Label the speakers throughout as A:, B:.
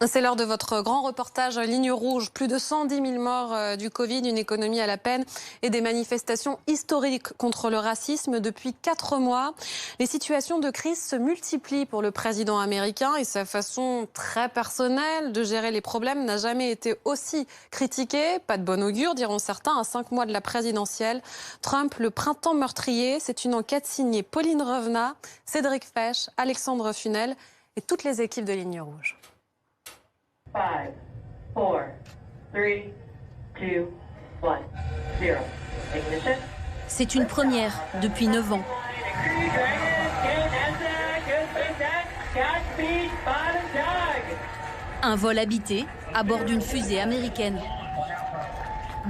A: C'est l'heure de votre grand reportage Ligne rouge. Plus de 110 000 morts du Covid, une économie à la peine et des manifestations historiques contre le racisme depuis 4 mois. Les situations de crise se multiplient pour le président américain et sa façon très personnelle de gérer les problèmes n'a jamais été aussi critiquée. Pas de bon augure, diront certains, à 5 mois de la présidentielle. Trump, le printemps meurtrier, c'est une enquête signée Pauline Revenat, Cédric Fesch, Alexandre Funel et toutes les équipes de Ligne rouge.
B: 5, 4, 3, 2, 1, 0. Ignition.
C: C'est une première depuis 9 ans. Un vol habité à bord d'une fusée américaine.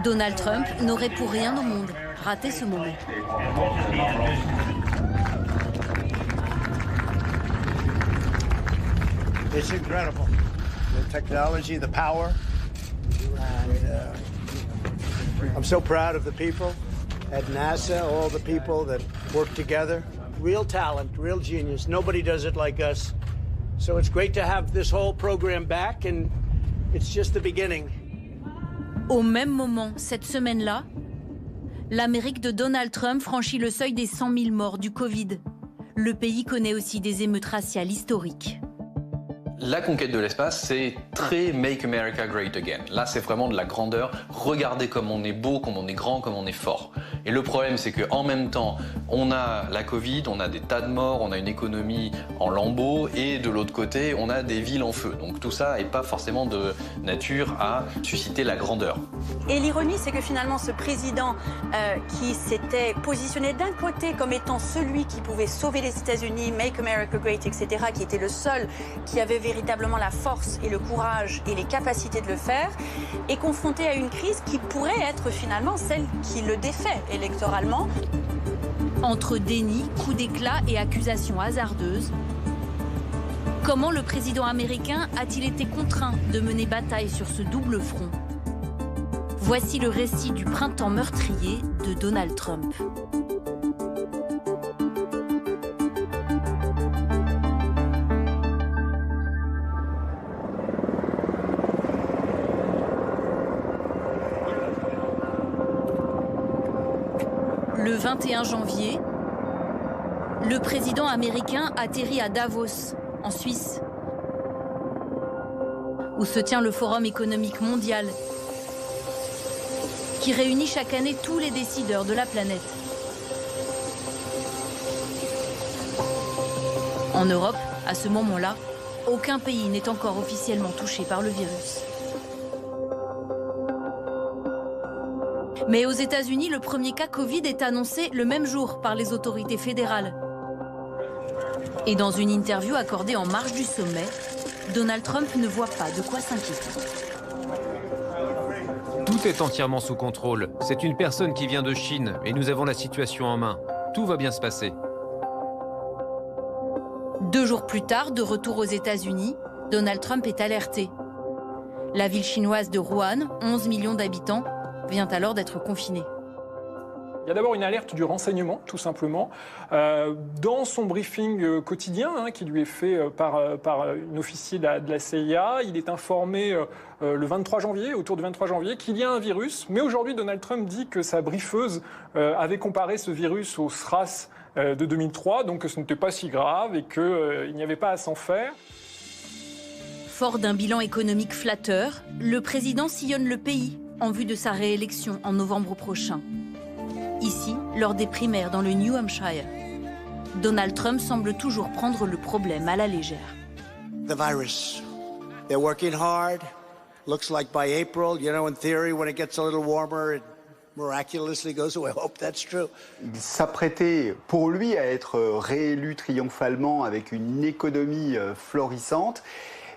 C: Donald Trump n'aurait pour rien au monde raté ce moment.
D: It's incredible. The technology, the power. And I'm so proud of the people at NASA, all the people that work together. Real talent, real genius. Nobody does it like us. So it's great to have this whole program back, and it's just the beginning.
C: Au même moment, cette semaine-là, l'Amérique de Donald Trump franchit le seuil des 100 000 morts du Covid. Le pays connaît aussi des émeutes raciales historiques.
E: La conquête de l'espace, c'est très Make America Great Again. Là, c'est vraiment de la grandeur. Regardez comme on est beau, comme on est grand, comme on est fort. Et le problème, c'est qu'en même temps, on a la Covid, on a des tas de morts, on a une économie en lambeaux, et de l'autre côté, on a des villes en feu. Donc tout ça n'est pas forcément de nature à susciter la grandeur.
F: Et l'ironie, c'est que finalement, ce président qui s'était positionné d'un côté comme étant celui qui pouvait sauver les États-Unis, Make America Great, etc., qui était le seul qui avait véritablement la force et le courage et les capacités de le faire, est confronté à une crise qui pourrait être finalement celle qui le défait électoralement.
C: Entre déni, coups d'éclat et accusations hasardeuses, comment le président américain a-t-il été contraint de mener bataille sur ce double front? Voici le récit du printemps meurtrier de Donald Trump. Le 21 janvier, le président américain atterrit à Davos, en Suisse, où se tient le Forum économique mondial, qui réunit chaque année tous les décideurs de la planète. En Europe, à ce moment-là, aucun pays n'est encore officiellement touché par le virus. Mais aux États-Unis, le premier cas Covid est annoncé le même jour par les autorités fédérales. Et dans une interview accordée en marge du sommet, Donald Trump ne voit pas de quoi s'inquiéter.
G: Tout est entièrement sous contrôle. C'est une personne qui vient de Chine et nous avons la situation en main. Tout va bien se passer.
C: 2 jours plus tard, de retour aux États-Unis, Donald Trump est alerté. La ville chinoise de Wuhan, 11 millions d'habitants, vient alors d'être confinée.
H: Il y a d'abord une alerte du renseignement, tout simplement. Dans son briefing quotidien, qui lui est fait par une officier de la CIA, il est informé le 23 janvier, autour du 23 janvier, qu'il y a un virus. Mais aujourd'hui, Donald Trump dit que sa briefeuse avait comparé ce virus au SRAS de 2003, donc que ce n'était pas si grave et qu'il n'y avait pas à s'en faire.
C: Fort d'un bilan économique flatteur, le président sillonne le pays en vue de sa réélection en novembre prochain. Ici, lors des primaires dans le New Hampshire, Donald Trump semble toujours prendre le problème à la légère.
D: The virus. They're working hard. Looks like by April, you know, in theory, when it gets a little warmer, it miraculously goes away. I hope that's true.
I: Il s'apprêtait pour lui à être réélu triomphalement avec une économie florissante.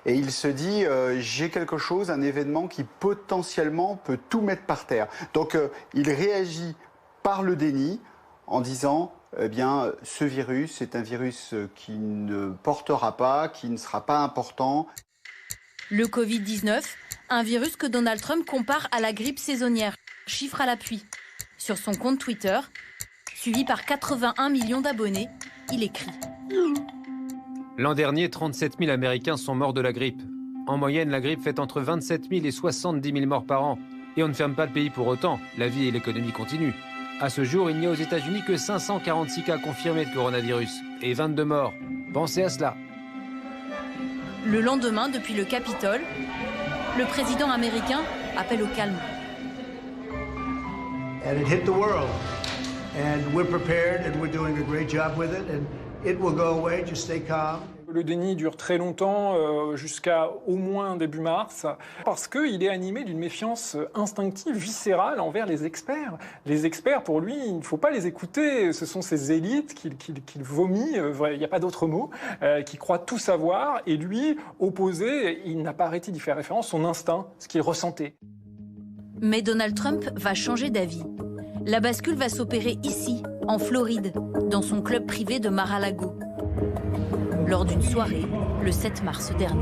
I: Et il se dit, j'ai quelque chose, un événement qui potentiellement peut tout mettre par terre. Donc il réagit par le déni en disant, eh bien, ce virus est un virus qui ne portera pas, qui ne sera pas important.
C: Le Covid-19, un virus que Donald Trump compare à la grippe saisonnière, chiffre à l'appui. Sur son compte Twitter, suivi par 81 millions d'abonnés, il écrit:
G: L'an dernier, 37 000 Américains sont morts de la grippe. En moyenne, la grippe fait entre 27 000 et 70 000 morts par an. Et on ne ferme pas le pays pour autant. La vie et l'économie continuent. À ce jour, il n'y a aux États-Unis que 546 cas confirmés de coronavirus et 22 morts. Pensez à cela.
C: Le lendemain, depuis le Capitole, le président américain appelle au calme.
D: And it hit the world. And we're prepared and we're doing a great job with it. And it will go away, just stay calm.
H: Le déni dure très longtemps, jusqu'à au moins début mars, parce qu'il est animé d'une méfiance instinctive, viscérale envers les experts. Les experts, pour lui, il ne faut pas les écouter. Ce sont ces élites qu'il vomit, il n'y a pas d'autre mot, qui croient tout savoir. Et lui, opposé, il n'a pas arrêté d'y faire référence, son instinct, ce qu'il ressentait.
C: Mais Donald Trump va changer d'avis. La bascule va s'opérer ici, en Floride, dans son club privé de Mar-a-Lago, lors d'une soirée le 7 mars dernier.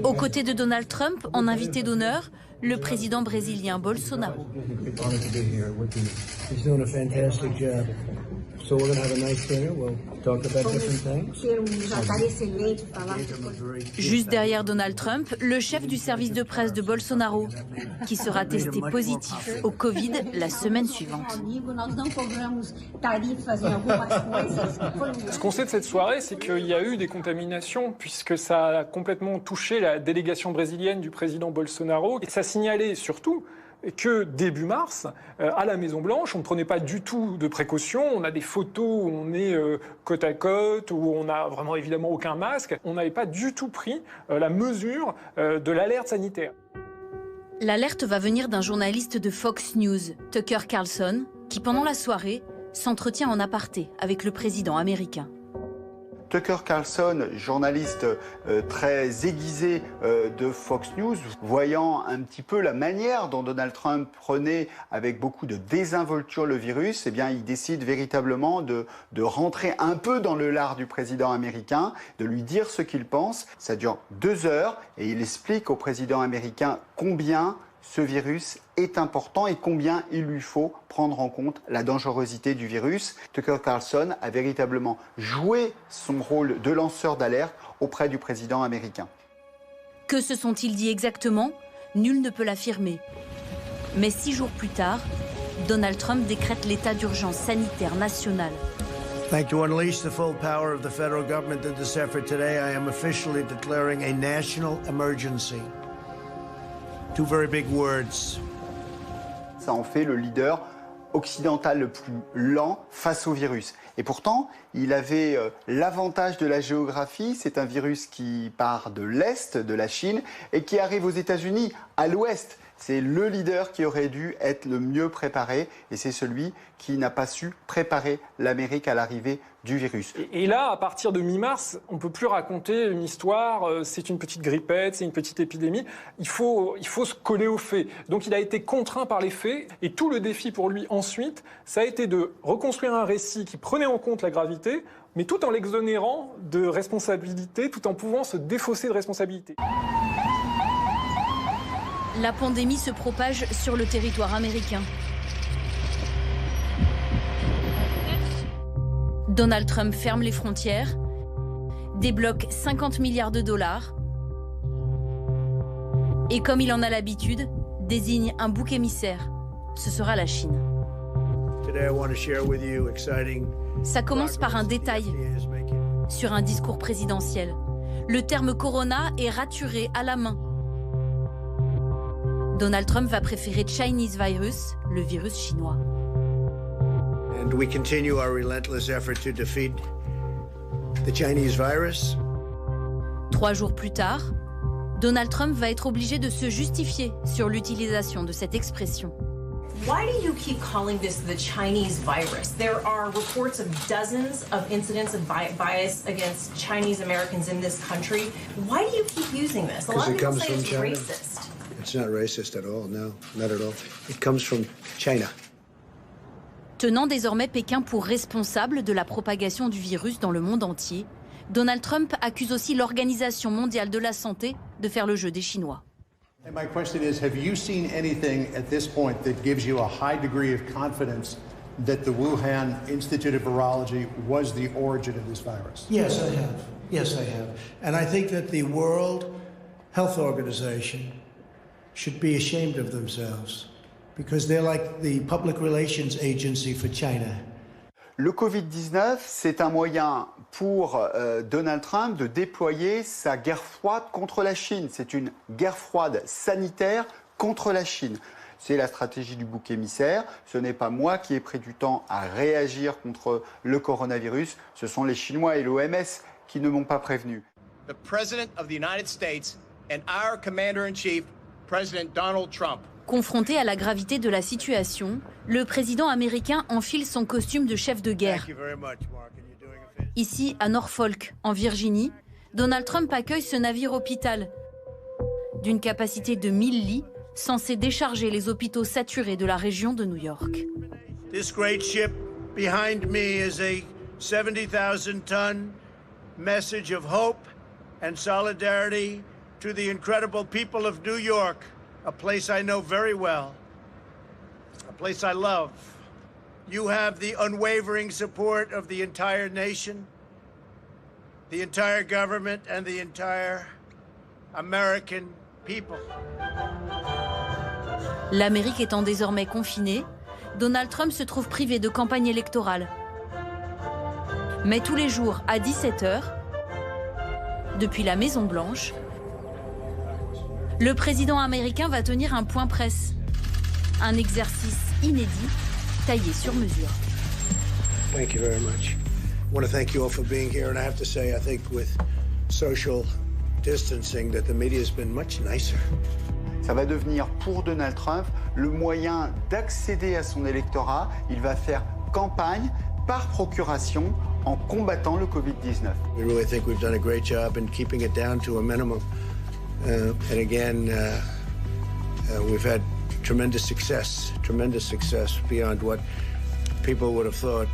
C: Aux côtés de Donald Trump, en invité d'honneur, le président brésilien Bolsonaro. Juste derrière Donald Trump, le chef du service de presse de Bolsonaro, qui sera testé positif au Covid la semaine suivante.
H: Ce qu'on sait de cette soirée, c'est qu'il y a eu des contaminations, puisque ça a complètement touché la délégation brésilienne du président Bolsonaro. Et ça signalait surtout que début mars, à la Maison-Blanche, on ne prenait pas du tout de précautions. On a des photos où on est côte à côte, où on n'a vraiment évidemment aucun masque. On n'avait pas du tout pris la mesure de l'alerte sanitaire.
C: L'alerte va venir d'un journaliste de Fox News, Tucker Carlson, qui pendant la soirée s'entretient en aparté avec le président américain.
I: Tucker Carlson, journaliste très aiguisé de Fox News, voyant un petit peu la manière dont Donald Trump prenait avec beaucoup de désinvolture le virus, eh bien, il décide véritablement de rentrer un peu dans le lard du président américain, de lui dire ce qu'il pense. Ça dure 2 heures et il explique au président américain combien ce virus est important et combien il lui faut prendre en compte la dangerosité du virus. Tucker Carlson a véritablement joué son rôle de lanceur d'alerte auprès du président américain.
C: Que se sont-ils dit exactement? Nul ne peut l'affirmer. Mais 6 jours plus tard, Donald Trump décrète l'état d'urgence sanitaire national.
D: To unleash the full power of the federal government in this effort today, I am officially declaring a national emergency. 2 very big words.
I: Ça en fait le leader occidental le plus lent face au virus. Et pourtant, il avait l'avantage de la géographie. C'est un virus qui part de l'Est, de la Chine, et qui arrive aux États-Unis, à l'Ouest. C'est le leader qui aurait dû être le mieux préparé, et c'est celui qui n'a pas su préparer l'Amérique à l'arrivée du virus.
H: Et là, à partir de mi-mars, on ne peut plus raconter une histoire, c'est une petite grippette, c'est une petite épidémie. Il faut se coller aux faits. Donc il a été contraint par les faits, et tout le défi pour lui ensuite, ça a été de reconstruire un récit qui prenait en compte la gravité, mais tout en l'exonérant de responsabilité, tout en pouvant se défausser de responsabilité.
C: La pandémie se propage sur le territoire américain. Donald Trump ferme les frontières, débloque 50 milliards de dollars et, comme il en a l'habitude, désigne un bouc émissaire. Ce sera la Chine. Ça commence par un détail sur un discours présidentiel. Le terme corona est raturé à la main. Donald Trump va préférer Chinese virus, le virus chinois.
D: And we continue our relentless effort to defeat the Chinese virus.
C: 3 jours plus tard, Donald Trump va être obligé de se justifier sur l'utilisation de cette expression.
J: Why do you keep calling this the Chinese virus? There are reports of dozens of incidents of bias against Chinese Americans in this country. Why do you keep using this? A lot of people say it's racist.
D: It's not racist at all, no, not at all. It comes from China.
C: Tenant désormais Pékin pour responsable de la propagation du virus dans le monde entier, Donald Trump accuse aussi l'Organisation mondiale de la santé de faire le jeu des Chinois.
K: And my question is, have you seen anything at this point that gives you a high degree of confidence
D: that the Wuhan Institute of Virology was the origin of this virus?
K: Yes, I have. Yes, I have. And I think that the World Health Organization should be ashamed of themselves because they're like the public relations agency for China.
I: Le Covid-19, c'est un moyen pour Donald Trump de déployer sa guerre froide contre la Chine. C'est une guerre froide sanitaire contre la Chine. C'est la stratégie du bouc émissaire. Ce n'est pas moi qui ai pris du temps à réagir contre le coronavirus. Ce sont les Chinois et l'OMS qui ne m'ont pas prévenu.
L: The President of the United States and our Commander-in-Chief, President Donald Trump.
C: Confronté à la gravité de la situation, le président américain enfile son costume de chef de guerre. Ici, à Norfolk, en Virginie, Donald Trump accueille ce navire hôpital d'une capacité de 1000 lits, censé décharger les hôpitaux saturés de la région de New York.
M: This great ship behind me is a 70,000-ton message of hope and solidarity to the incredible people of New York. A place I know very well, a place I love. You have the unwavering support of the entire nation, the entire government, and the entire American people.
C: L'Amérique étant désormais confinée, Donald Trump se trouve privé de campagne électorale. Mais tous les jours, à 17h, depuis la Maison-Blanche, le président américain va tenir un point presse. Un exercice inédit, taillé sur mesure.
K: Thank you very much. I want to thank you all for being here, and I have to say, I think with social distancing, that the media has been much nicer.
I: Ça va devenir pour Donald Trump le moyen d'accéder à son électorat. Il va faire campagne par procuration en combattant le Covid-19.
K: We really think we've done a great job in keeping it down to a minimum. And again, we've had tremendous success beyond what people would have thought.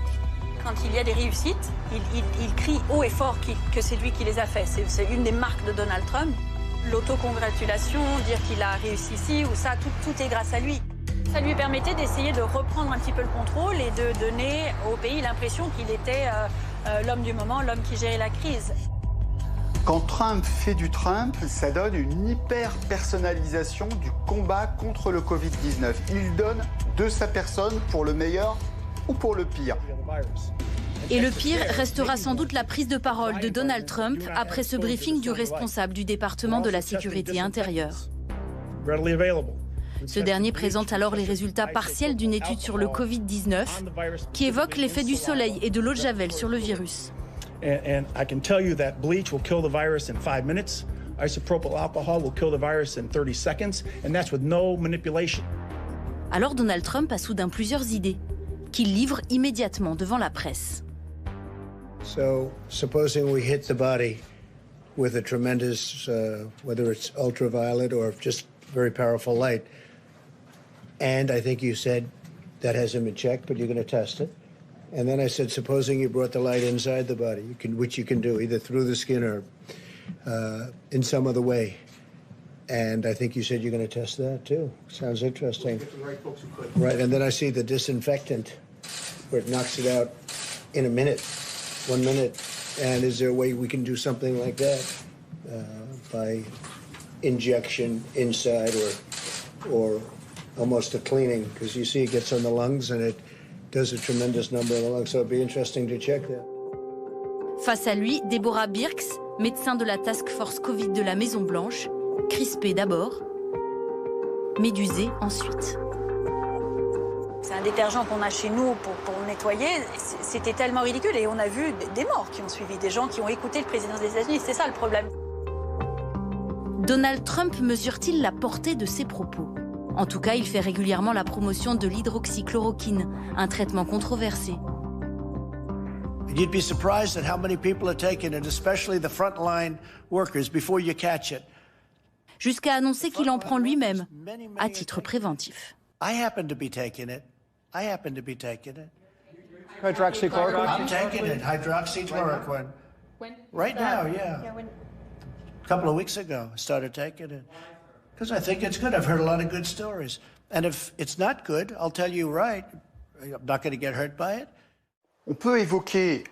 F: Quand il y a des réussites, il crie haut et fort que c'est lui qui les a fait. C'est une des marques de Donald Trump. L'autocongratulation, dire qu'il a réussi ici ou ça, tout est grâce à lui. Ça lui permettait d'essayer de reprendre un petit peu le contrôle et de donner au pays l'impression qu'il était l'homme du moment, l'homme qui gérait la crise.
I: Quand Trump fait du Trump, ça donne une hyper-personnalisation du combat contre le Covid-19. Il donne de sa personne pour le meilleur ou pour le pire.
C: Et le pire restera sans doute la prise de parole de Donald Trump après ce briefing du responsable du département de la sécurité intérieure. Ce dernier présente alors les résultats partiels d'une étude sur le Covid-19 qui évoque l'effet du soleil et de l'eau de Javel sur le virus.
N: And I can tell you that bleach will kill the virus in 5 minutes. Isopropyl alcohol will kill the virus in 30 seconds. And that's with no manipulation.
C: Alors Donald Trump a soudain plusieurs idées qu'il livre immédiatement devant la presse.
K: So, supposing we hit the body with a tremendous, whether it's ultraviolet or just very powerful light, and I think you said that hasn't been checked, but you're going to test it. And then I said, supposing you brought the light inside the body, which you can do, either through the skin or in some other way. And I think you said you're going to test that too. Sounds interesting. Right, and then I see the disinfectant, where it knocks it out in a minute, 1 minute. And is there a way we can do something like that by injection inside or almost a cleaning? Because you see it gets on the lungs and it does a tremendous number in the lungs, so it'd be interesting to check that.
C: Face à lui, Deborah Birx, médecin de la Task Force Covid de la Maison-Blanche, crispée d'abord, médusée ensuite.
F: C'est un détergent qu'on a chez nous pour nettoyer. C'était tellement ridicule et on a vu des morts qui ont suivi, des gens qui ont écouté le président des États-Unis. C'est ça le problème.
C: Donald Trump mesure-t-il la portée de ses propos ? En tout cas, il fait régulièrement la promotion de l'hydroxychloroquine, un traitement controversé.
K: You'd be surprised at how many people are taking it, especially the frontline workers, before you catch it.
C: Jusqu'à annoncer qu'il en prend lui-même, à titre préventif.
K: I happen to be taking it.
I: Hydroxychloroquine?
K: I'm taking it, hydroxychloroquine. Right now, yeah. A couple of weeks ago, I started taking it. Because I think it's good. I've heard a lot of good stories. And if it's not good, I'll tell you right
M: I'm not going to get hurt by it.
I: On peut évoquer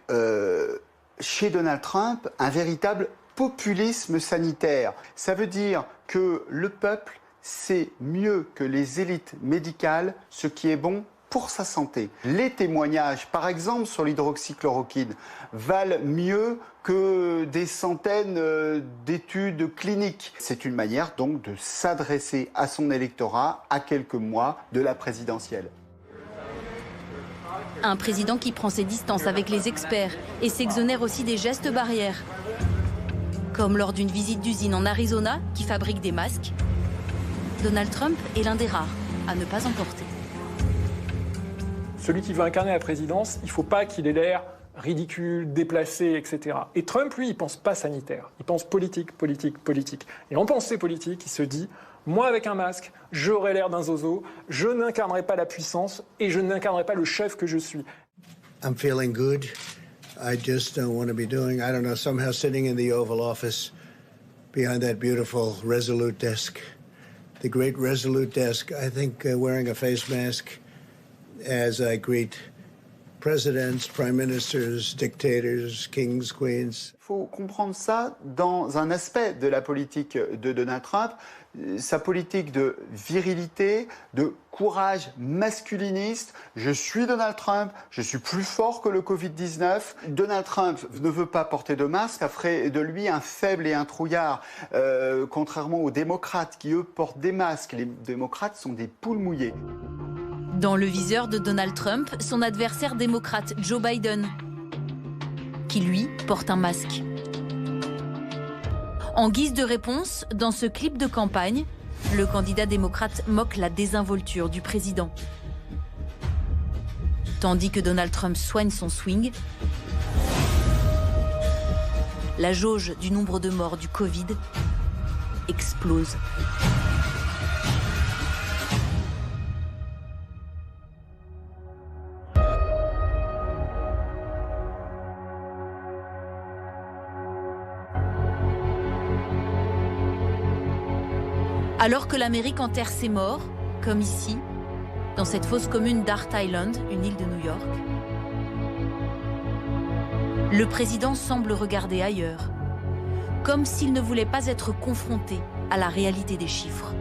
I: chez Donald Trump un véritable populisme sanitaire. Ça veut dire que le peuple sait mieux que les élites médicales ce qui est bon pour sa santé. Les témoignages, par exemple sur l'hydroxychloroquine, valent mieux que des centaines d'études cliniques. C'est une manière donc de s'adresser à son électorat à quelques mois de la présidentielle.
C: Un président qui prend ses distances avec les experts et s'exonère aussi des gestes barrières. Comme lors d'une visite d'usine en Arizona qui fabrique des masques, Donald Trump est l'un des rares à ne pas en porter.
H: Celui qui veut incarner la présidence, il ne faut pas qu'il ait l'air ridicule, déplacé, etc. Et Trump, lui, il ne pense pas sanitaire. Il pense politique, politique, politique. Et en pensée politique, il se dit, moi, avec un masque, j'aurai l'air d'un zozo, je n'incarnerai pas la puissance et je n'incarnerai pas le chef que je suis.
K: I'm feeling good. I just don't want to be doing, I don't know, somehow sitting in the Oval Office behind that beautiful Resolute desk. The great Resolute desk. I think wearing a face mask as I greet presidents, prime ministers, dictators, kings, queens.
I: Il faut comprendre ça dans un aspect de la politique de Donald Trump, sa politique de virilité, de courage masculiniste. Je suis Donald Trump, je suis plus fort que le Covid-19. Donald Trump ne veut pas porter de masque, ça ferait de lui un faible et un trouillard, contrairement aux démocrates qui, eux, portent des masques. Les démocrates sont des poules mouillées.
C: Dans le viseur de Donald Trump, son adversaire démocrate Joe Biden, qui lui porte un masque. En guise de réponse, dans ce clip de campagne, le candidat démocrate moque la désinvolture du président. Tandis que Donald Trump soigne son swing, la jauge du nombre de morts du Covid explose. Alors que l'Amérique enterre ses morts, comme ici, dans cette fosse commune d'Art Island, une île de New York, le président semble regarder ailleurs, comme s'il ne voulait pas être confronté à la réalité des chiffres.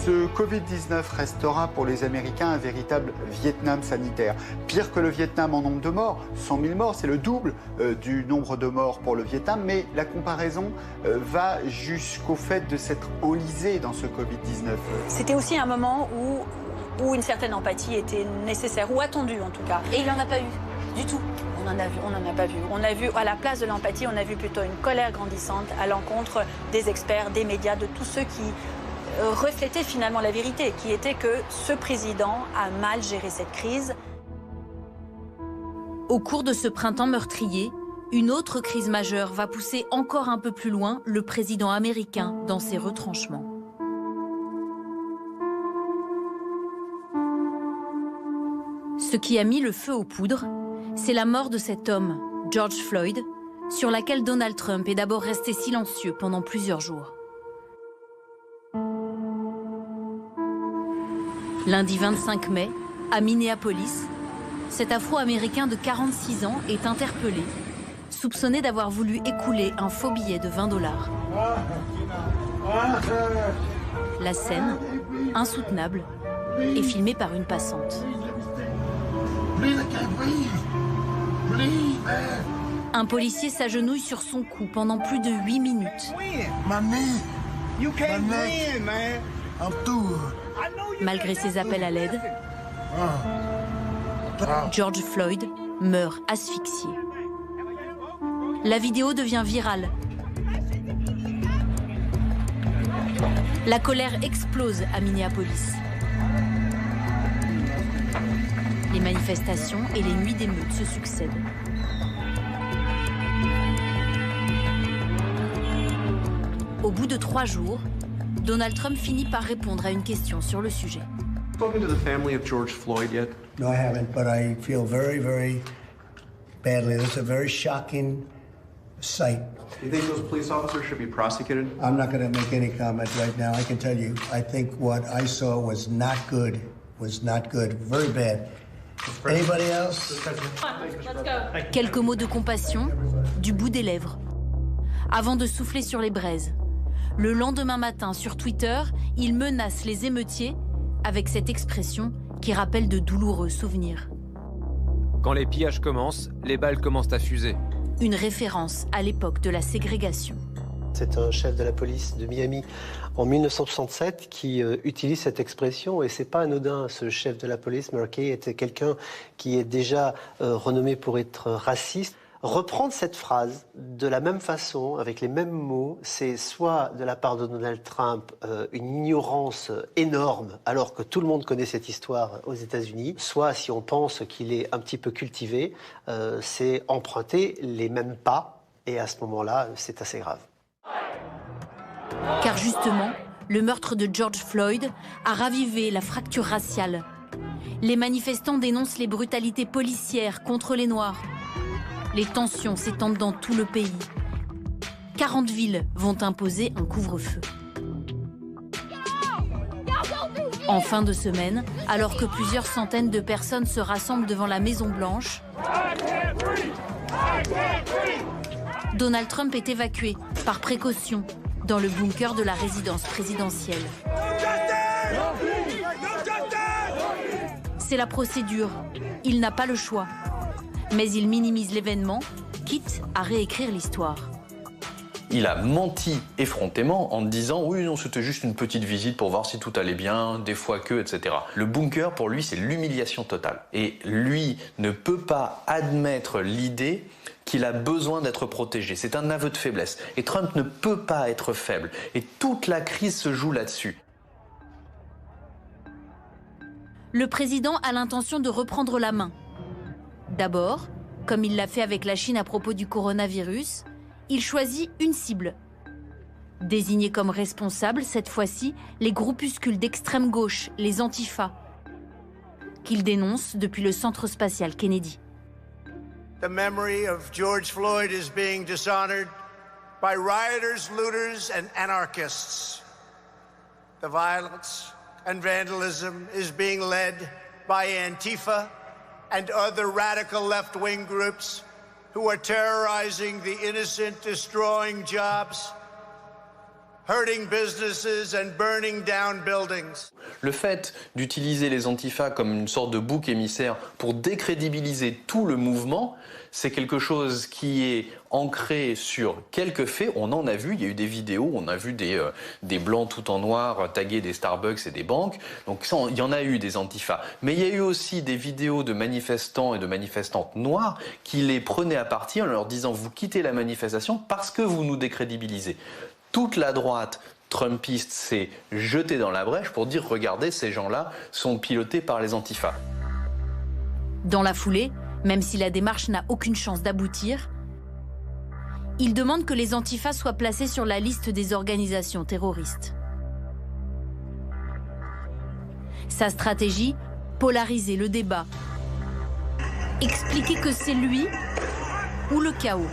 I: Ce Covid-19 restera pour les Américains un véritable Vietnam sanitaire. Pire que le Vietnam en nombre de morts, 100 000 morts, c'est le double du nombre de morts pour le Vietnam, mais la comparaison va jusqu'au fait de s'être enlisé dans ce Covid-19.
F: C'était aussi un moment où une certaine empathie était nécessaire, ou attendue en tout cas. Et il n'en a pas eu, du tout. On n'en a pas vu. On a vu, à la place de l'empathie, on a vu plutôt une colère grandissante à l'encontre des experts, des médias, de tous ceux qui reflétait finalement la vérité, qui était que ce président a mal géré cette crise.
C: Au cours de ce printemps meurtrier, une autre crise majeure va pousser encore un peu plus loin le président américain dans ses retranchements. Ce qui a mis le feu aux poudres, c'est la mort de cet homme, George Floyd, sur laquelle Donald Trump est d'abord resté silencieux pendant plusieurs jours. Lundi 25 mai, à Minneapolis, cet Afro-Américain de 46 ans est interpellé, soupçonné d'avoir voulu écouler un faux billet de $20. La scène, insoutenable, est filmée par une passante. Un policier s'agenouille sur son cou pendant plus de 8 minutes. Malgré ses appels à l'aide, George Floyd meurt asphyxié. La vidéo devient virale. La colère explose à Minneapolis. Les manifestations et les nuits d'émeutes se succèdent. Au bout de 3 jours, Donald Trump finit par répondre à une question sur le sujet.
O: Spoken to the family of George Floyd yet?
K: No, I haven't, but I feel very, very badly. It's a very shocking sight.
O: Do you think those police officers should be prosecuted?
K: I'm not going to make any comment right now. I can tell you, I think what I saw was not good, was not good, very bad. Anybody else?
C: Quelques mots de compassion, du bout des lèvres, avant de souffler sur les braises. Le lendemain matin, sur Twitter, il menace les émeutiers avec cette expression qui rappelle de douloureux souvenirs.
G: Quand les pillages commencent, les balles commencent à fuser.
C: Une référence à l'époque de la ségrégation.
P: C'est un chef de la police de Miami en 1967 qui utilise cette expression et c'est pas anodin. Ce chef de la police, Murkey, était quelqu'un qui est déjà renommé pour être raciste. Reprendre cette phrase de la même façon, avec les mêmes mots, c'est soit de la part de Donald Trump une ignorance énorme, alors que tout le monde connaît cette histoire aux États-Unis, soit si on pense qu'il est un petit peu cultivé, c'est emprunter les mêmes pas, et à ce moment-là, c'est assez grave.
C: Car justement, le meurtre de George Floyd a ravivé la fracture raciale. Les manifestants dénoncent les brutalités policières contre les Noirs. Les tensions s'étendent dans tout le pays. 40 villes vont imposer un couvre-feu. En fin de semaine, alors que plusieurs centaines de personnes se rassemblent devant la Maison-Blanche, Donald Trump est évacué, par précaution, dans le bunker de la résidence présidentielle. C'est la procédure. Il n'a pas le choix. Mais il minimise l'événement, quitte à réécrire l'histoire.
E: Il a menti effrontément en disant « Oui, non, c'était juste une petite visite pour voir si tout allait bien, des fois que, etc. » Le bunker, pour lui, c'est l'humiliation totale. Et lui ne peut pas admettre l'idée qu'il a besoin d'être protégé. C'est un aveu de faiblesse. Et Trump ne peut pas être faible. Et toute la crise se joue là-dessus.
C: Le président a l'intention de reprendre la main. D'abord, comme il l'a fait avec la Chine à propos du coronavirus, il choisit une cible. Désignés comme responsables, cette fois-ci, les groupuscules d'extrême gauche, les Antifa, qu'il dénonce depuis le centre spatial Kennedy.
M: The memory of George Floyd is being dishonored by rioters, looters, and anarchists. The violence and vandalism is being led by Antifa and other radical left-wing groups who are terrorizing the innocent, destroying jobs, hurting businesses and burning down buildings.
E: Le fait d'utiliser les Antifa comme une sorte de bouc émissaire pour décrédibiliser tout le mouvement, c'est quelque chose qui est ancré sur quelques faits. On en a vu, il y a eu des vidéos, on a vu des blancs tout en noir taguer des Starbucks et des banques. Donc ça, il y en a eu des Antifa. Mais il y a eu aussi des vidéos de manifestants et de manifestantes noirs qui les prenaient à partie en leur disant « Vous quittez la manifestation parce que vous nous décrédibilisez ». Toute la droite trumpiste s'est jetée dans la brèche pour dire « Regardez, ces gens-là sont pilotés par les Antifa ».
C: Dans la foulée, même si la démarche n'a aucune chance d'aboutir, il demande que les Antifa soient placés sur la liste des organisations terroristes. Sa stratégie, polariser le débat. Expliquer que c'est lui ou le chaos.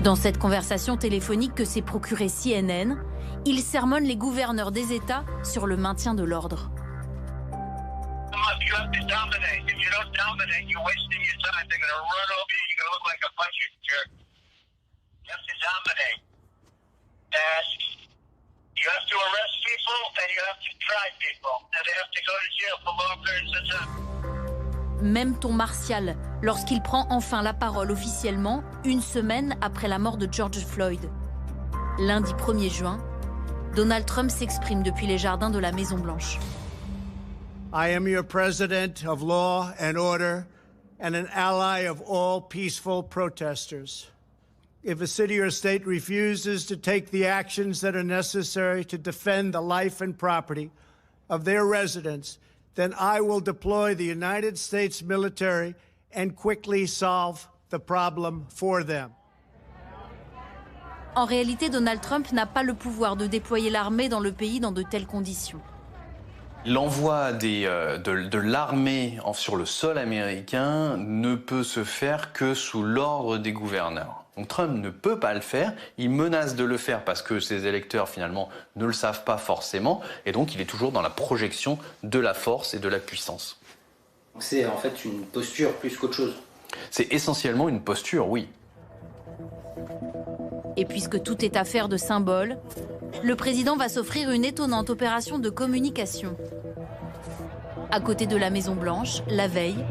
C: Dans cette conversation téléphonique que s'est procurée CNN, il sermonne les gouverneurs des États sur le maintien de l'ordre. Même ton martial, lorsqu'il prend enfin la parole officiellement, une semaine après la mort de George Floyd. Lundi 1er juin, Donald Trump s'exprime depuis les jardins de la Maison-Blanche.
M: I am your president of law and order and an ally of all peaceful protesters. If a city or state refuses to take the actions that are necessary to defend the life and property of their residents, then I will deploy the United States military and quickly solve the problem for them.
C: En réalité, Donald Trump n'a pas le pouvoir de déployer l'armée dans le pays dans de telles conditions.
E: L'envoi de l'armée sur le sol américain ne peut se faire que sous l'ordre des gouverneurs. Donc Trump ne peut pas le faire, il menace de le faire parce que ses électeurs finalement ne le savent pas forcément, et donc il est toujours dans la projection de la force et de la puissance.
Q: C'est en fait une posture plus qu'autre chose.
E: C'est essentiellement une posture, oui.
C: Et puisque tout est affaire de symboles, le président va s'offrir une étonnante opération de communication. À côté de la Maison-Blanche, la veille,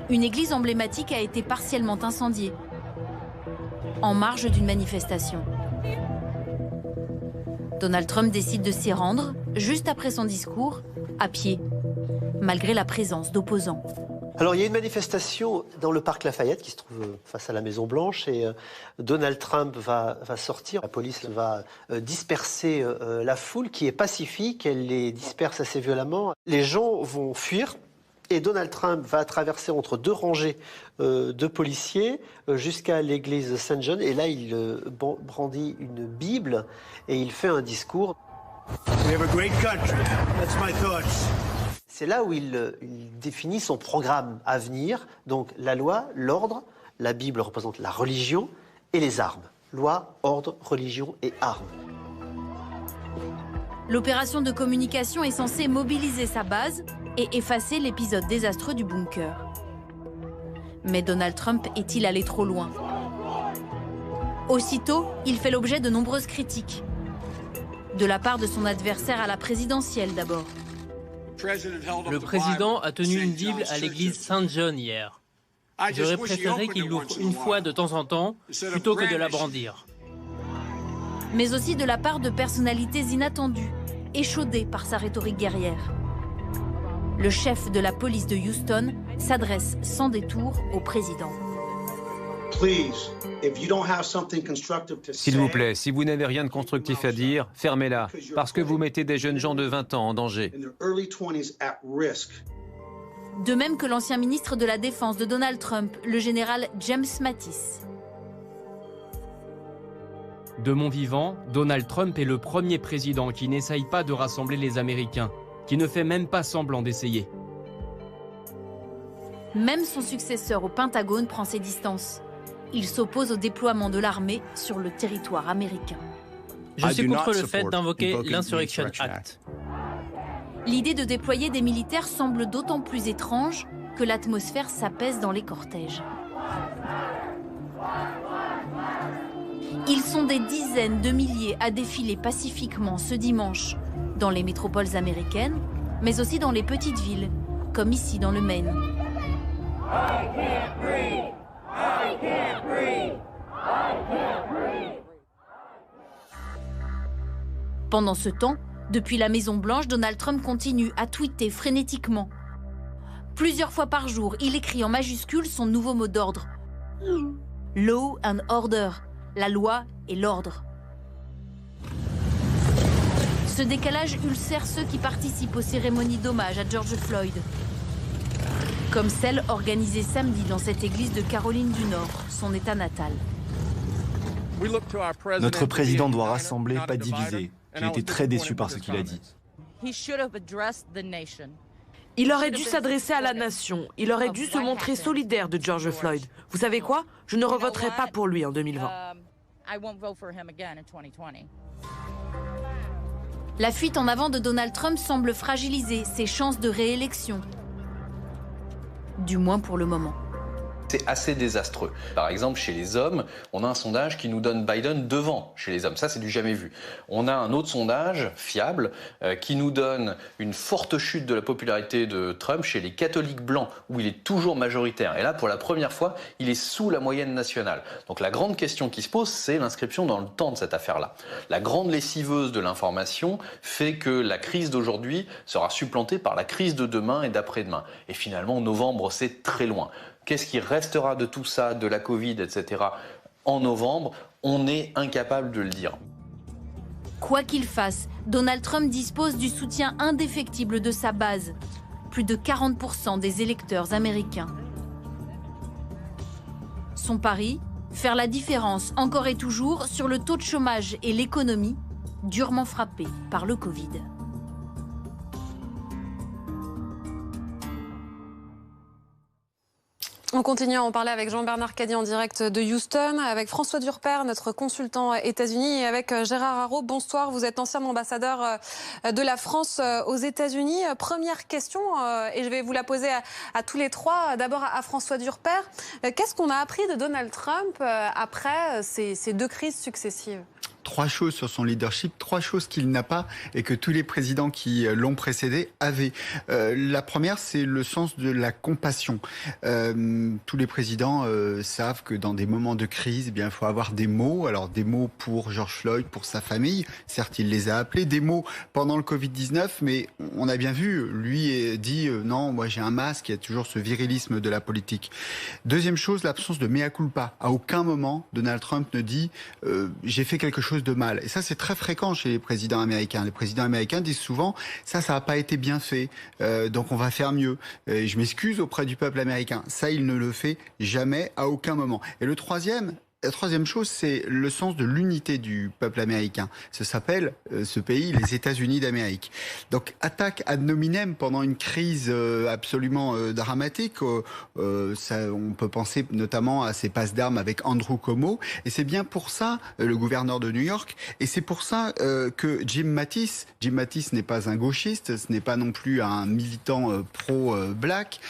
C: une église emblématique a été partiellement incendiée, en marge d'une manifestation. Donald Trump décide de s'y rendre, juste après son discours, à pied, malgré la présence d'opposants.
P: Alors, il y a une manifestation dans le parc Lafayette qui se trouve face à la Maison-Blanche et Donald Trump va sortir. La police va disperser la foule qui est pacifique, elle les disperse assez violemment. Les gens vont fuir et Donald Trump va traverser entre deux rangées de policiers jusqu'à l'église Saint John. Et là, il brandit une Bible et il fait un discours.
M: We have a great country. That's my thoughts.
P: C'est là où il définit son programme à venir. Donc la loi, l'ordre, la Bible représente la religion et les armes. Loi, ordre, religion et armes.
C: L'opération de communication est censée mobiliser sa base et effacer l'épisode désastreux du bunker. Mais Donald Trump est-il allé trop loin? Aussitôt, il fait l'objet de nombreuses critiques. De la part de son adversaire à la présidentielle d'abord.
R: Le président a tenu une Bible à l'église Saint John hier. J'aurais préféré qu'il l'ouvre une fois de temps en temps, plutôt que de la brandir.
C: Mais aussi de la part de personnalités inattendues, échaudées par sa rhétorique guerrière. Le chef de la police de Houston s'adresse sans détour au président.
G: S'il vous plaît, si vous n'avez rien de constructif à dire, fermez-la, parce que vous mettez des jeunes gens de 20 ans en danger.
C: De même que l'ancien ministre de la Défense de Donald Trump, le général James Mattis.
S: De mon vivant, Donald Trump est le premier président qui n'essaye pas de rassembler les Américains, qui ne fait même pas semblant d'essayer.
C: Même son successeur au Pentagone prend ses distances. Il s'oppose au déploiement de l'armée sur le territoire américain.
R: Je suis contre le fait d'invoquer l'Insurrection Act.
C: L'idée de déployer des militaires semble d'autant plus étrange que l'atmosphère s'apaise dans les cortèges. Ils sont des dizaines de milliers à défiler pacifiquement ce dimanche dans les métropoles américaines, mais aussi dans les petites villes, comme ici dans le Maine.
T: I can't breathe. I can't breathe. I can't breathe.
C: Pendant ce temps, depuis la Maison-Blanche, Donald Trump continue à tweeter frénétiquement. Plusieurs fois par jour, il écrit en majuscules son nouveau mot d'ordre. Law and order, la loi et l'ordre. Ce décalage ulcère ceux qui participent aux cérémonies d'hommage à George Floyd. Comme celle organisée samedi dans cette église de Caroline du Nord, son état natal.
U: Notre président doit rassembler, pas diviser. J'ai été très déçu par ce qu'il a dit.
V: Il aurait dû s'adresser à la nation. Il aurait dû se montrer solidaire de George Floyd. Vous savez quoi? Je ne revoterai pas pour lui en 2020.
C: La fuite en avant de Donald Trump semble fragiliser ses chances de réélection. Du moins pour le moment.
E: C'est assez désastreux. Par exemple, chez les hommes, on a un sondage qui nous donne Biden devant chez les hommes. Ça, c'est du jamais vu. On a un autre sondage fiable qui nous donne une forte chute de la popularité de Trump chez les catholiques blancs, où il est toujours majoritaire. Et là, pour la première fois, il est sous la moyenne nationale. Donc la grande question qui se pose, c'est l'inscription dans le temps de cette affaire-là. La grande lessiveuse de l'information fait que la crise d'aujourd'hui sera supplantée par la crise de demain et d'après-demain. Et finalement, novembre, c'est très loin. Qu'est-ce qui restera de tout ça, de la Covid, etc. en novembre? On est incapable de le dire.
C: Quoi qu'il fasse, Donald Trump dispose du soutien indéfectible de sa base. Plus de 40% des électeurs américains. Son pari? Faire la différence encore et toujours sur le taux de chômage et l'économie, durement frappée par le Covid.
A: On continue à en parler avec Jean-Bernard Cadier en direct de Houston, avec François Durper, notre consultant États-Unis, et avec Gérard Haraud. Bonsoir, vous êtes ancien ambassadeur de la France aux États-Unis. Première question, et je vais vous la poser à tous les trois. D'abord à François Durper. Qu'est-ce qu'on a appris de Donald Trump après ces deux crises successives ?
I: 3 choses sur son leadership, 3 choses qu'il n'a pas et que tous les présidents qui l'ont précédé avaient. La première, c'est le sens de la compassion. Tous les présidents savent que dans des moments de crise, eh bien, il faut avoir des mots. Alors des mots pour George Floyd, pour sa famille. Certes, il les a appelés. Des mots pendant le Covid-19, mais on a bien vu, lui dit non, moi j'ai un masque. Il y a toujours ce virilisme de la politique. Deuxième chose, l'absence de mea culpa. À aucun moment, Donald Trump ne dit j'ai fait quelque chose de mal. Et ça, c'est très fréquent chez les présidents américains. Les présidents américains disent souvent ça n'a pas été bien fait, donc on va faire mieux. Et je m'excuse auprès du peuple américain. Ça, il ne le fait jamais, à aucun moment. Et la troisième chose, c'est le sens de l'unité du peuple américain. Ça s'appelle, ce pays, les États-Unis d'Amérique. Donc, attaque ad nominem pendant une crise absolument dramatique. On peut penser notamment à ces passes d'armes avec Andrew Cuomo. Et c'est bien pour ça, le gouverneur de New York, et c'est pour ça que Jim Mattis n'est pas un gauchiste, ce n'est pas non plus un militant pro-black,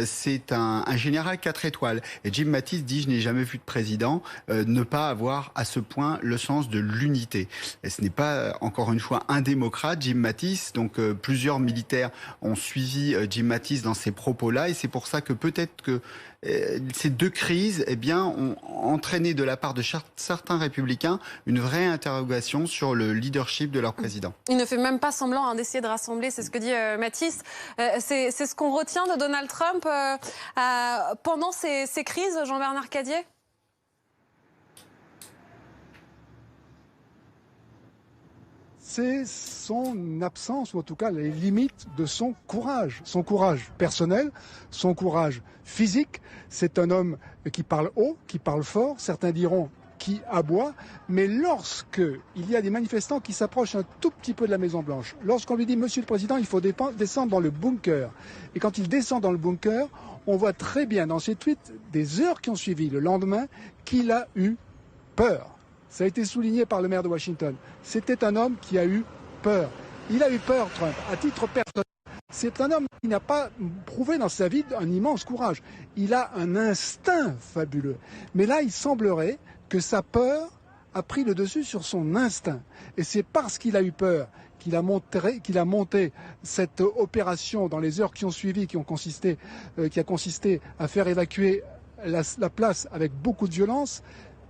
I: c'est un général 4 étoiles. Et Jim Mattis dit, je n'ai jamais vu de président ne pas avoir à ce point le sens de l'unité. Et ce n'est pas, encore une fois, un démocrate, Jim Mattis. Donc plusieurs militaires ont suivi Jim Mattis dans ces propos-là. Et c'est pour ça que peut-être que ces deux crises ont entraîné de la part de certains républicains une vraie interrogation sur le leadership de leur président.
A: Il ne fait même pas semblant d'essayer de rassembler, c'est ce que dit Mattis. C'est ce qu'on retient de Donald Trump pendant ces crises, Jean-Bernard Cadier ?
B: C'est son absence, ou en tout cas les limites de son courage personnel, son courage physique. C'est un homme qui parle haut, qui parle fort, certains diront qui aboie, mais lorsque il y a des manifestants qui s'approchent un tout petit peu de la Maison-Blanche, lorsqu'on lui dit « Monsieur le Président, il faut descendre dans le bunker », et quand il descend dans le bunker, on voit très bien dans ses tweets des heures qui ont suivi le lendemain qu'il a eu peur. Ça a été souligné par le maire de Washington. C'était un homme qui a eu peur. Il a eu peur, Trump, à titre personnel. C'est un homme qui n'a pas prouvé dans sa vie un immense courage. Il a un instinct fabuleux. Mais là, il semblerait que sa peur a pris le dessus sur son instinct. Et c'est parce qu'il a eu peur qu'il a monté cette opération dans les heures qui ont suivi, qui a consisté à faire évacuer la place avec beaucoup de violence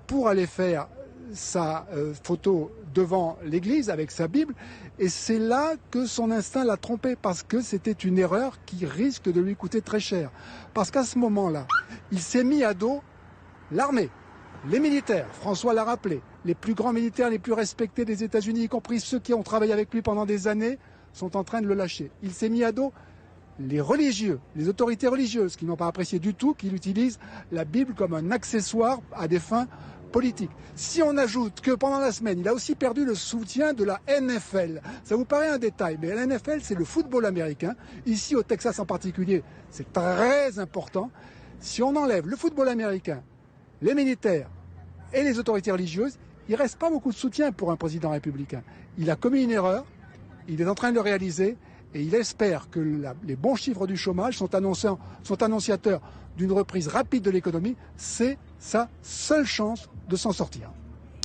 B: pour aller faire sa photo devant l'église avec sa Bible, et c'est là que son instinct l'a trompé, parce que c'était une erreur qui risque de lui coûter très cher. Parce qu'à ce moment-là, il s'est mis à dos l'armée, les militaires, François l'a rappelé, les plus grands militaires les plus respectés des États-Unis, y compris ceux qui ont travaillé avec lui pendant des années, sont en train de le lâcher. Il s'est mis à dos les religieux, les autorités religieuses, qui n'ont pas apprécié du tout qu'il utilise la Bible comme un accessoire à des fins politique. Si on ajoute que pendant la semaine, il a aussi perdu le soutien de la NFL. Ça vous paraît un détail, mais la NFL, c'est le football américain. Ici, au Texas en particulier, c'est très important. Si on enlève le football américain, les militaires et les autorités religieuses, il ne reste pas beaucoup de soutien pour un président républicain. Il a commis une erreur, il est en train de le réaliser, et il espère que les bons chiffres du chômage sont annonciateurs d'une reprise rapide de l'économie. C'est sa seule chance de s'en sortir.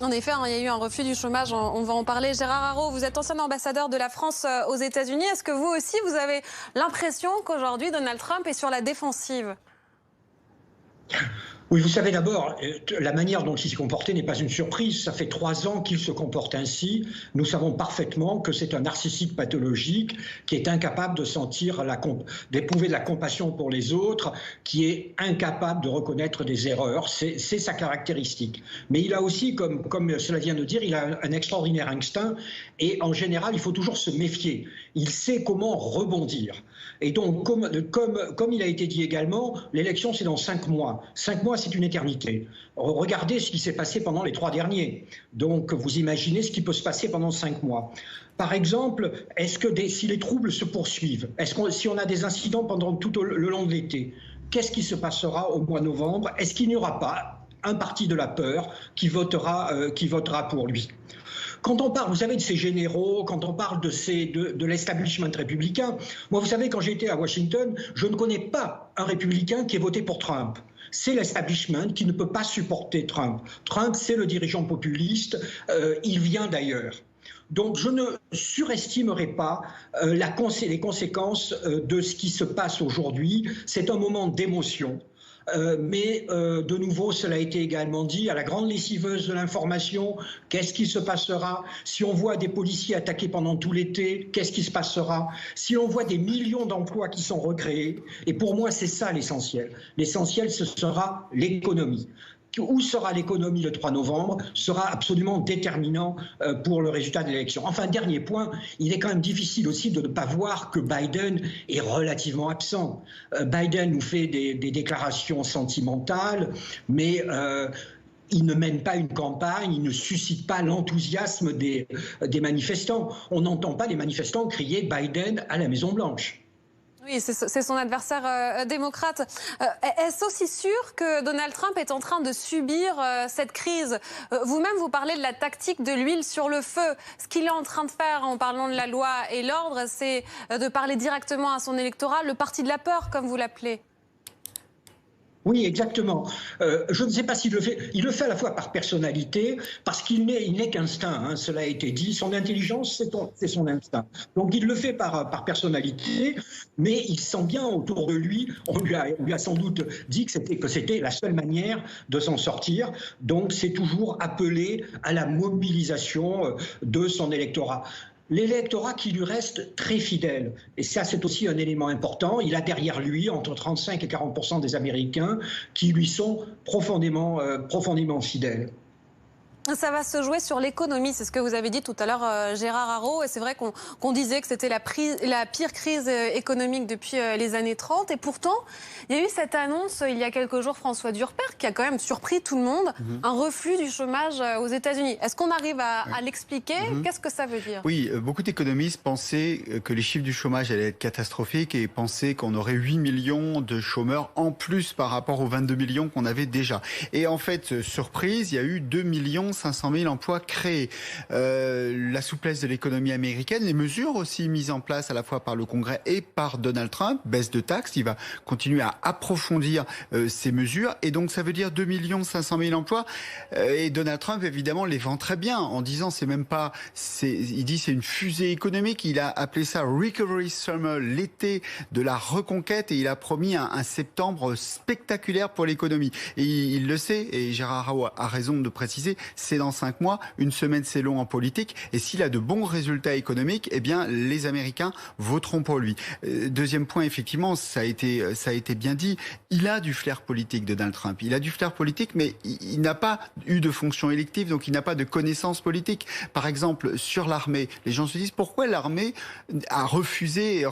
A: En effet, il y a eu un reflux du chômage, on va en parler. Gérard Haraud, vous êtes ancien ambassadeur de la France aux États-Unis. Est-ce que vous aussi, vous avez l'impression qu'aujourd'hui, Donald Trump est sur la défensive ?
W: Oui, vous savez, d'abord, la manière dont il s'est comporté n'est pas une surprise. Ça fait 3 ans qu'il se comporte ainsi. Nous savons parfaitement que c'est un narcissique pathologique qui est incapable de d'éprouver de la compassion pour les autres, qui est incapable de reconnaître des erreurs. C'est sa caractéristique. Mais il a aussi, comme cela vient de dire, il a un extraordinaire instinct. Et en général, il faut toujours se méfier. Il sait comment rebondir. Et donc, comme il a été dit également, l'élection, c'est dans 5 mois. 5 mois, c'est une éternité. Regardez ce qui s'est passé pendant les 3 derniers. Donc, vous imaginez ce qui peut se passer pendant 5 mois. Par exemple, est-ce que si les troubles se poursuivent, si on a des incidents pendant tout le long de l'été, qu'est-ce qui se passera au mois de novembre? Est-ce qu'il n'y aura pas un parti de la peur qui votera pour lui? Quand on parle, vous savez, de ces généraux, quand on parle de l'establishment républicain, moi, vous savez, quand j'étais à Washington, je ne connais pas un républicain qui ait voté pour Trump. C'est l'establishment qui ne peut pas supporter Trump. Trump, c'est le dirigeant populiste, il vient d'ailleurs. Donc je ne surestimerai pas les conséquences de ce qui se passe aujourd'hui. C'est un moment d'émotion. Mais de nouveau, cela a été également dit, à la grande lessiveuse de l'information, qu'est-ce qui se passera? Si on voit des policiers attaqués pendant tout l'été, qu'est-ce qui se passera? Si on voit des millions d'emplois qui sont recréés, et pour moi c'est ça l'essentiel. L'essentiel, ce sera l'économie. Où sera l'économie le 3 novembre sera absolument déterminant pour le résultat de l'élection. Enfin, dernier point, il est quand même difficile aussi de ne pas voir que Biden est relativement absent. Biden nous fait des déclarations sentimentales, mais il ne mène pas une campagne, il ne suscite pas l'enthousiasme des manifestants. On n'entend pas les manifestants crier Biden à la Maison-Blanche.
A: Oui, c'est son adversaire démocrate. Est-ce aussi sûr que Donald Trump est en train de subir cette crise? Vous-même, vous parlez de la tactique de l'huile sur le feu. Ce qu'il est en train de faire en parlant de la loi et l'ordre, c'est de parler directement à son électorat, le parti de la peur, comme vous l'appelez.
W: Oui, exactement. Je ne sais pas s'il le fait. Il le fait à la fois par personnalité, parce qu'il n'est qu'instinct, hein, cela a été dit. Son intelligence, c'est son instinct. Donc il le fait par personnalité, mais il sent bien autour de lui, on lui a sans doute dit que c'était la seule manière de s'en sortir. Donc c'est toujours appelé à la mobilisation de son électorat. L'électorat qui lui reste très fidèle. Et ça, c'est aussi un élément important. Il a derrière lui entre 35 et 40% des Américains qui lui sont profondément fidèles.
A: Ça va se jouer sur l'économie, c'est ce que vous avez dit tout à l'heure, Gérard Haraud. Et c'est vrai qu'on disait que c'était la pire crise économique depuis les années 30. Et pourtant, il y a eu cette annonce il y a quelques jours, François Durper, qui a quand même surpris tout le monde, un reflux du chômage aux États-Unis. Est-ce qu'on arrive à l'expliquer? Qu'est-ce que ça veut dire?
I: Oui, beaucoup d'économistes pensaient que les chiffres du chômage allaient être catastrophiques et pensaient qu'on aurait 8 millions de chômeurs en plus par rapport aux 22 millions qu'on avait déjà. Et en fait, surprise, il y a eu 2 500 000 emplois créés. La souplesse de l'économie américaine, les mesures aussi mises en place à la fois par le Congrès et par Donald Trump, baisse de taxes, il va continuer à approfondir ces mesures. Et donc ça veut dire 2 500 000 emplois. Et Donald Trump, évidemment, les vend très bien en disant il dit c'est une fusée économique. Il a appelé ça Recovery Summer, l'été de la reconquête. Et il a promis un septembre spectaculaire pour l'économie. Et il le sait, et Gérard Haraud a raison de préciser, c'est dans 5 mois, une semaine c'est long en politique, et s'il a de bons résultats économiques, eh bien les Américains voteront pour lui. Deuxième point, effectivement, ça a été bien dit, il a du flair politique, Donald Trump. Il a du flair politique, mais il n'a pas eu de fonction élective, donc il n'a pas de connaissances politiques. Par exemple, sur l'armée, les gens se disent pourquoi l'armée a refusé,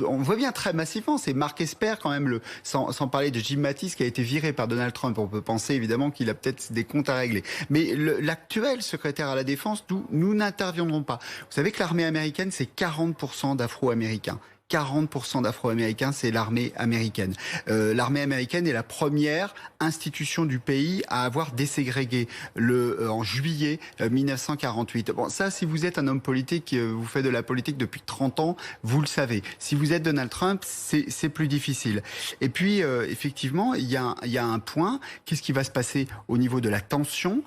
I: on voit bien très massivement, c'est Mark Esper quand même, sans parler de Jim Mattis qui a été viré par Donald Trump. On peut penser évidemment qu'il a peut-être des comptes à régler. Mais l'actuel secrétaire à la Défense, nous n'interviendrons pas. Vous savez que l'armée américaine, c'est 40% d'Afro-Américains. 40% d'Afro-Américains, c'est l'armée américaine. L'armée américaine est la première institution du pays à avoir déségrégué en juillet 1948. Bon, ça, si vous êtes un homme politique, vous faites de la politique depuis 30 ans, vous le savez. Si vous êtes Donald Trump, c'est plus difficile. Et puis, effectivement, il y a un point. Qu'est-ce qui va se passer au niveau de la tension?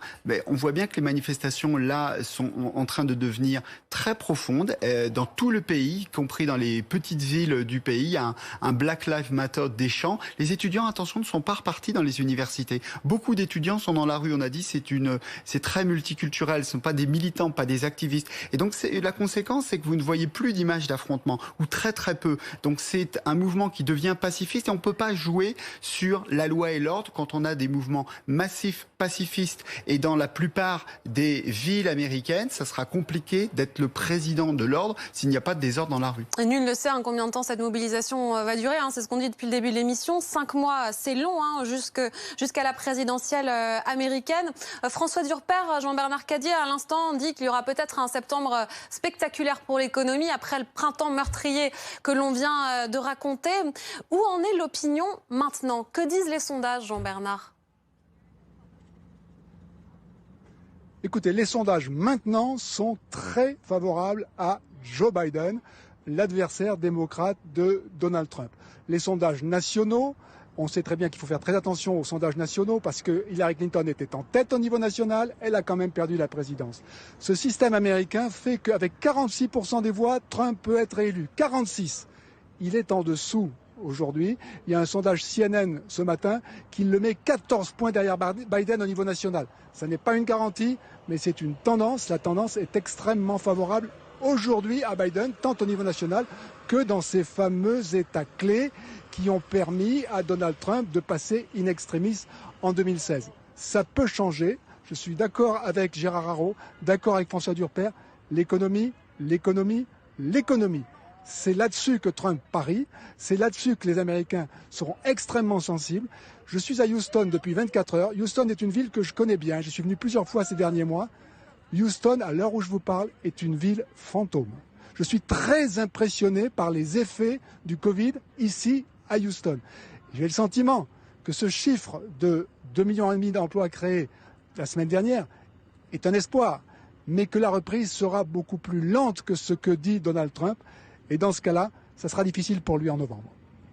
I: On voit bien que les manifestations, là, sont en train de devenir très profondes dans tout le pays, y compris dans les petites villes du pays, un Black Lives Matter déchant. Les étudiants, attention, ne sont pas repartis dans les universités. Beaucoup d'étudiants sont dans la rue. On a dit c'est très multiculturel. Ce ne sont pas des militants, pas des activistes. Et donc la conséquence, c'est que vous ne voyez plus d'images d'affrontement, ou très très peu. Donc c'est un mouvement qui devient pacifiste et on ne peut pas jouer sur la loi et l'ordre quand on a des mouvements massifs pacifistes. Et dans la plupart des villes américaines, ça sera compliqué d'être le président de l'ordre s'il n'y a pas de désordre dans la rue.
A: Et nul ne sait combien de temps cette mobilisation va durer. C'est ce qu'on dit depuis le début de l'émission. 5 mois, c'est long, jusqu'à la présidentielle américaine. François Durper, Jean-Bernard Cadier, à l'instant, dit qu'il y aura peut-être un septembre spectaculaire pour l'économie après le printemps meurtrier que l'on vient de raconter. Où en est l'opinion maintenant? Que disent les sondages, Jean-Bernard?
B: Écoutez, les sondages maintenant sont très favorables à Joe Biden, l'adversaire démocrate de Donald Trump. Les sondages nationaux, on sait très bien qu'il faut faire très attention aux sondages nationaux parce que Hillary Clinton était en tête au niveau national, elle a quand même perdu la présidence. Ce système américain fait qu'avec 46% des voix, Trump peut être élu. 46. Il est en dessous aujourd'hui. Il y a un sondage CNN ce matin qui le met 14 points derrière Biden au niveau national. Ça n'est pas une garantie, mais c'est une tendance. La tendance est extrêmement favorable aujourd'hui à Biden, tant au niveau national que dans ces fameux États clés qui ont permis à Donald Trump de passer in extremis en 2016. Ça peut changer. Je suis d'accord avec Gérard Haro, d'accord avec François Durper. L'économie. C'est là-dessus que Trump parie, c'est là-dessus que les Américains seront extrêmement sensibles. Je suis à Houston depuis 24 heures. Houston est une ville que je connais bien, je suis venu plusieurs fois ces derniers mois. Houston, à l'heure où je vous parle, est une ville fantôme. Je suis très impressionné par les effets du Covid ici à Houston. J'ai le sentiment que ce chiffre de 2,5 millions d'emplois créés la semaine dernière est un espoir, mais que la reprise sera beaucoup plus lente que ce que dit Donald Trump. Et dans ce cas-là, ça sera difficile pour lui en novembre.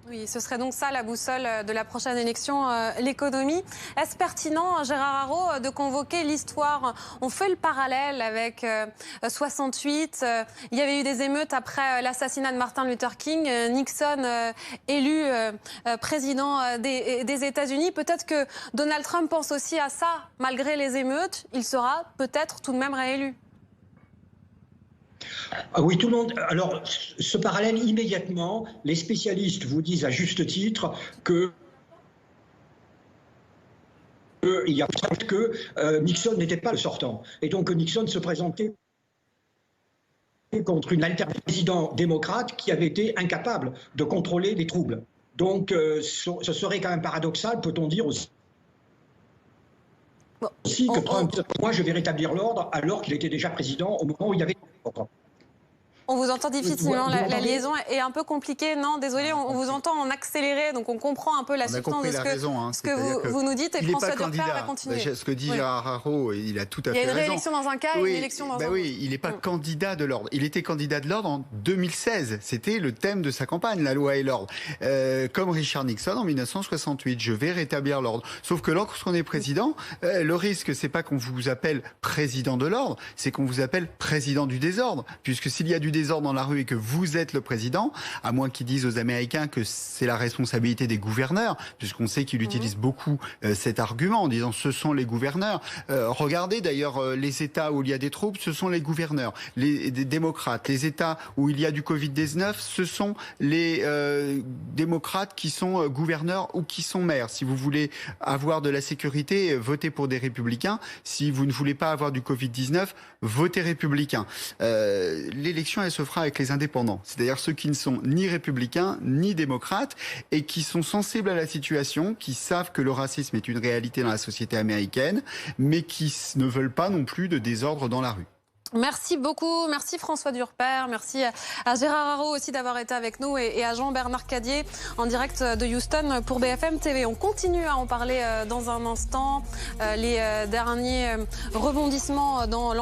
A: Oui, ce serait donc ça la boussole de la prochaine élection, l'économie. Est-ce pertinent, Gérard Haro, de convoquer l'histoire? On fait le parallèle avec 68. Il y avait eu des émeutes après l'assassinat de Martin Luther King. Nixon élu président des États-Unis. Peut-être que Donald Trump pense aussi à ça. Malgré les émeutes, il sera peut-être tout de même réélu.
W: Oui, tout le monde. Alors, ce parallèle, immédiatement, les spécialistes vous disent à juste titre que Nixon n'était pas le sortant. Et donc, Nixon se présentait contre une alternative président démocrate qui avait été incapable de contrôler les troubles. Donc, ce serait quand même paradoxal, peut-on dire aussi. Que Trump, moi je vais rétablir l'ordre alors qu'il était déjà président au moment où il y avait l'ordre.
A: On vous entend difficilement, la liaison est un peu compliquée. Non, désolé, on vous entend en accéléré, donc on comprend un peu la substance de ce que vous nous dites. Et François Durper va continuer.
I: Ce que dit Gérard Haro, il a tout à fait raison.
A: Il y a une réélection dans un cas et une élection dans un autre.
I: Oui, il n'est pas candidat de l'ordre. Il était candidat de l'ordre en 2016. C'était le thème de sa campagne, la loi et l'ordre. Comme Richard Nixon en 1968, je vais rétablir l'ordre. Sauf que lorsqu'on est président, le risque, c'est pas qu'on vous appelle président de l'ordre, c'est qu'on vous appelle président du désordre. Puisque s'il y a du désordre dans la rue et que vous êtes le président, à moins qu'ils disent aux Américains que c'est la responsabilité des gouverneurs, puisqu'on sait qu'il utilise beaucoup cet argument en disant ce sont les gouverneurs. Regardez d'ailleurs les États où il y a des troupes, ce sont les gouverneurs. Les démocrates, les États où il y a du Covid-19, ce sont les démocrates qui sont gouverneurs ou qui sont maires. Si vous voulez avoir de la sécurité, votez pour des républicains. Si vous ne voulez pas avoir du Covid-19, votez républicain. L'élection, elle se fera avec les indépendants, c'est-à-dire ceux qui ne sont ni républicains ni démocrates et qui sont sensibles à la situation, qui savent que le racisme est une réalité dans la société américaine, mais qui ne veulent pas non plus de désordre dans la rue.
A: Merci beaucoup, merci François Durper, merci à Gérard Haro aussi d'avoir été avec nous et à Jean-Bernard Cadier en direct de Houston pour BFM TV. On continue à en parler dans un instant, les derniers rebondissements dans